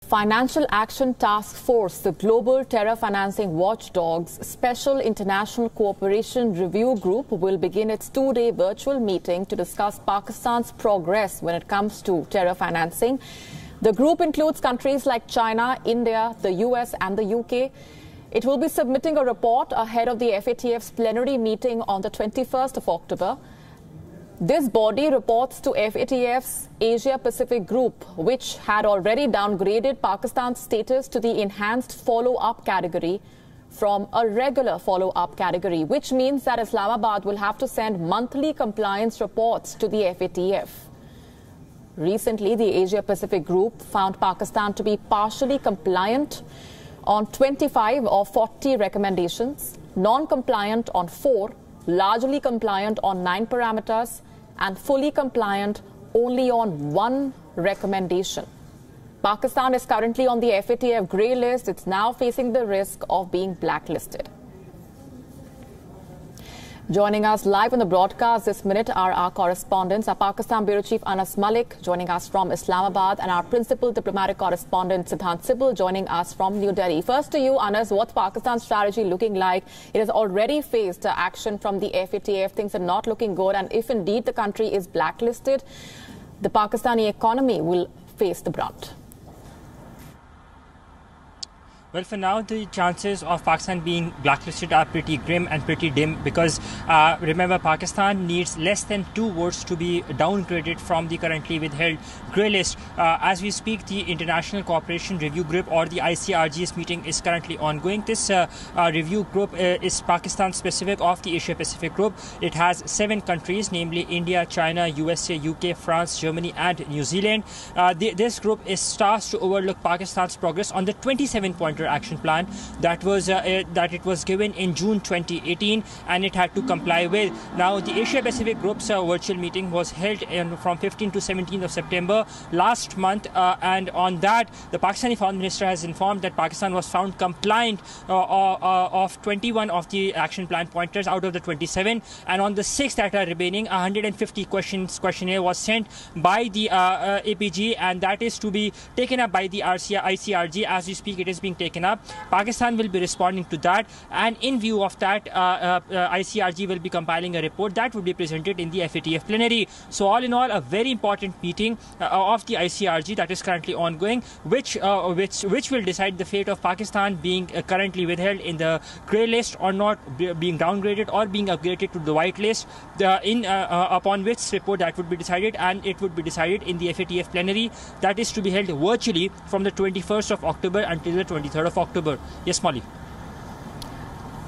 Financial Action Task Force, the global terror financing watchdog's Special International Cooperation Review Group, will begin its two-day virtual meeting to discuss Pakistan's progress when it comes to terror financing. The group includes countries like China, India, the US and the UK. It will be submitting a report ahead of the FATF's plenary meeting on the 21st of October. This body reports to FATF's Asia-Pacific Group, which had already downgraded Pakistan's status to the enhanced follow-up category from a regular follow-up category, which means that Islamabad will have to send monthly compliance reports to the FATF. Recently, the Asia-Pacific Group found Pakistan to be partially compliant on 25 of 40 recommendations, non-compliant on 4, largely compliant on 9 parameters, and fully compliant only on 1 recommendation. Pakistan is currently on the FATF grey list. It's now facing the risk of being blacklisted. Joining us live on the broadcast this minute are our correspondents, our Pakistan Bureau Chief Anas Malik joining us from Islamabad, and our principal diplomatic correspondent Siddhant Sibal joining us from New Delhi. First to you, Anas, what's Pakistan's strategy looking like? It has already faced action from the FATF. Things are not looking good, and if indeed the country is blacklisted, the Pakistani economy will face the brunt. Well, for now, the chances of Pakistan being blacklisted are pretty grim and pretty dim because, remember, Pakistan needs less than 2 votes to be downgraded from the currently withheld grey list. As we speak, the International Cooperation Review Group, or the ICRG's meeting, is currently ongoing. This review group is Pakistan-specific of the Asia-Pacific Group. It has 7 countries, namely India, China, USA, UK, France, Germany and New Zealand. This group is tasked to overlook Pakistan's progress on the 27-pointer action plan that it was given in June 2018 and it had to comply with. Now, the Asia-Pacific Group's virtual meeting was held from 15 to 17 of September last month, and on that, the Pakistani Foreign Minister has informed that Pakistan was found compliant of 21 of the action plan pointers out of the 27, and on the 6 that are remaining, 150 questionnaire was sent by the APG, and that is to be taken up by the ICRG. As we speak, it is being taken up. Pakistan will be responding to that, and in view of that, ICRG will be compiling a report that will be presented in the FATF plenary. So all in all, a very important meeting of the ICRG that is currently ongoing, which will decide the fate of Pakistan being currently withheld in the grey list or not, being downgraded or being upgraded to the white list, upon which report that would be decided, and it would be decided in the FATF plenary that is to be held virtually from the 21st of October until the 23rd of October. Yes, Molly.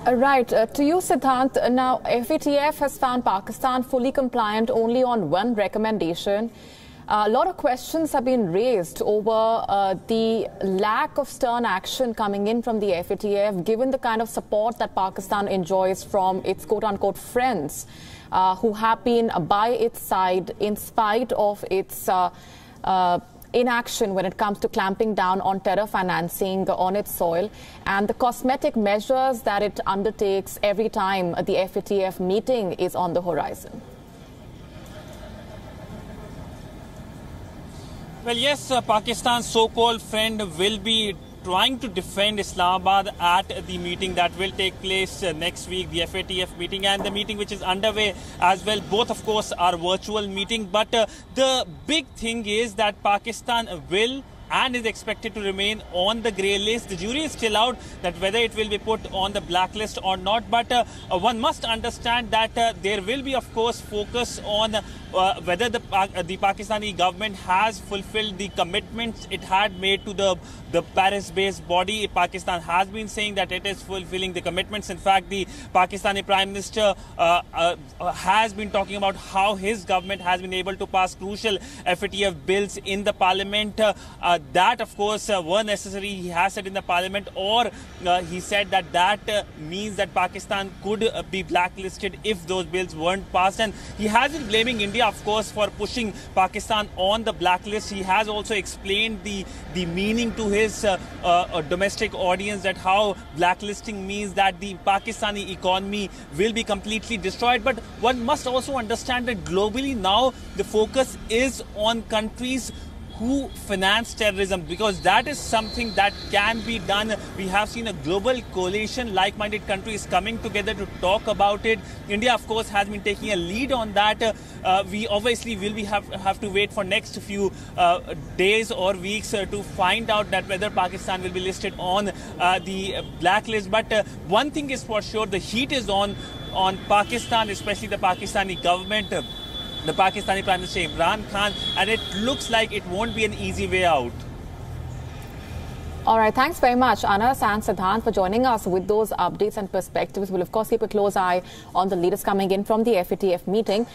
Right. To you, Siddhant. Now, FATF has found Pakistan fully compliant only on 1 recommendation. A lot of questions have been raised over the lack of stern action coming in from the FATF, given the kind of support that Pakistan enjoys from its quote-unquote friends who have been by its side in spite of its inaction when it comes to clamping down on terror financing on its soil, and the cosmetic measures that it undertakes every time the FATF meeting is on the horizon. Well, yes, Pakistan's so-called friend will be trying to defend Islamabad at the meeting that will take place next week, the FATF meeting, and the meeting which is underway as well. Both, of course, are virtual meeting. But the big thing is that Pakistan will and is expected to remain on the grey list. The jury is still out that whether it will be put on the blacklist or not. But one must understand that there will be, of course, focus on whether the Pakistani government has fulfilled the commitments it had made to the Paris-based body. Pakistan has been saying that it is fulfilling the commitments. In fact, the Pakistani Prime Minister has been talking about how his government has been able to pass crucial FATF bills in the parliament. That, of course, were necessary, he has said in the parliament, or he said that means that Pakistan could be blacklisted if those bills weren't passed. And he has been blaming India, of course, for pushing Pakistan on the blacklist. He has also explained the meaning to his domestic audience, that how blacklisting means that the Pakistani economy will be completely destroyed. But one must also understand that globally now the focus is on countries who finance terrorism, because that is something that can be done. We have seen a global coalition, like-minded countries coming together to talk about it. India, of course, has been taking a lead on that. We obviously will have to wait for next few days or weeks to find out that whether Pakistan will be listed on the blacklist. But one thing is for sure, the heat is on Pakistan, especially the Pakistani government, the Pakistani Prime Minister Imran Khan, and it looks like it won't be an easy way out. All right, thanks very much, Anas and Siddhant, for joining us with those updates and perspectives. We'll, of course, keep a close eye on the leaders coming in from the FATF meeting.